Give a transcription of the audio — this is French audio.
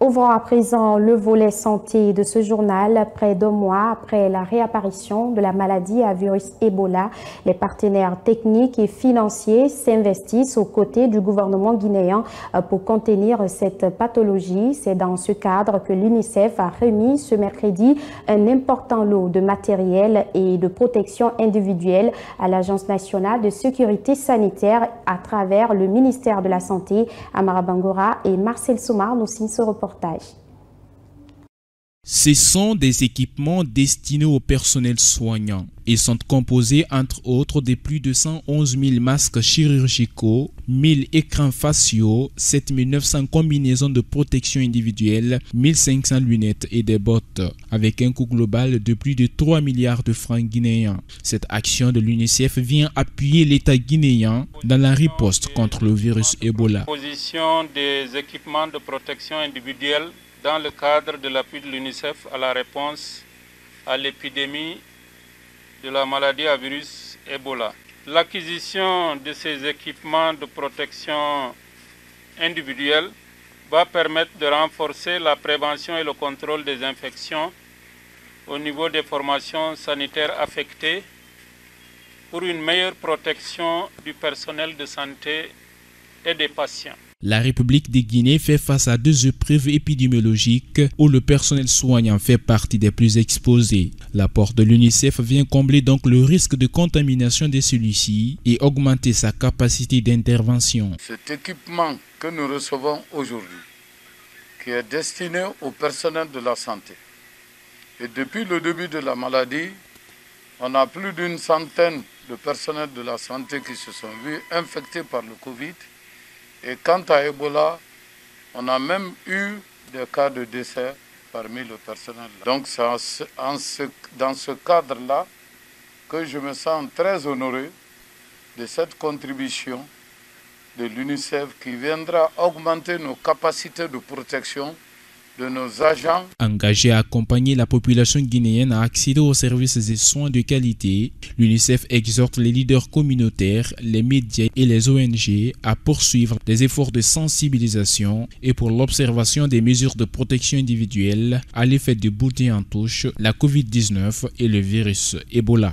Ouvrons à présent le volet santé de ce journal. Près d'un mois après la réapparition de la maladie à virus Ebola, les partenaires techniques et financiers s'investissent aux côtés du gouvernement guinéen pour contenir cette pathologie. C'est dans ce cadre que l'UNICEF a remis ce mercredi un important lot de matériel et de protection individuelle à l'Agence nationale de sécurité sanitaire à travers le ministère de la Santé. Amara Bangora et Marcel Soumar nous signent ce reportage. Ce sont des équipements destinés au personnel soignant. Ils sont composés entre autres de plus de 111 000 masques chirurgicaux, 1000 écrans faciaux, 7 900 combinaisons de protection individuelle, 1500 lunettes et des bottes, avec un coût global de plus de 3 milliards de francs guinéens. Cette action de l'UNICEF vient appuyer l'État guinéen dans la riposte contre le virus Ebola. Position des équipements de protection individuelle dans le cadre de l'appui de l'UNICEF à la réponse à l'épidémie de la maladie à virus Ebola. L'acquisition de ces équipements de protection individuelle va permettre de renforcer la prévention et le contrôle des infections au niveau des formations sanitaires affectées pour une meilleure protection du personnel de santé et des patients. La République de Guinée fait face à deux épreuves épidémiologiques où le personnel soignant fait partie des plus exposés. L'apport de l'UNICEF vient combler donc le risque de contamination de celui-ci et augmenter sa capacité d'intervention. Cet équipement que nous recevons aujourd'hui, qui est destiné au personnel de la santé, et depuis le début de la maladie, on a plus d'une centaine de personnels de la santé qui se sont vus infectés par le Covid. Et quant à Ebola, on a même eu des cas de décès parmi le personnel. Donc c'est dans ce cadre-là que je me sens très honoré de cette contribution de l'UNICEF qui viendra augmenter nos capacités de protection de nos agents. Engagé à accompagner la population guinéenne à accéder aux services et soins de qualité, l'UNICEF exhorte les leaders communautaires, les médias et les ONG à poursuivre des efforts de sensibilisation et pour l'observation des mesures de protection individuelle à l'effet de bouter en touche la COVID-19 et le virus Ebola.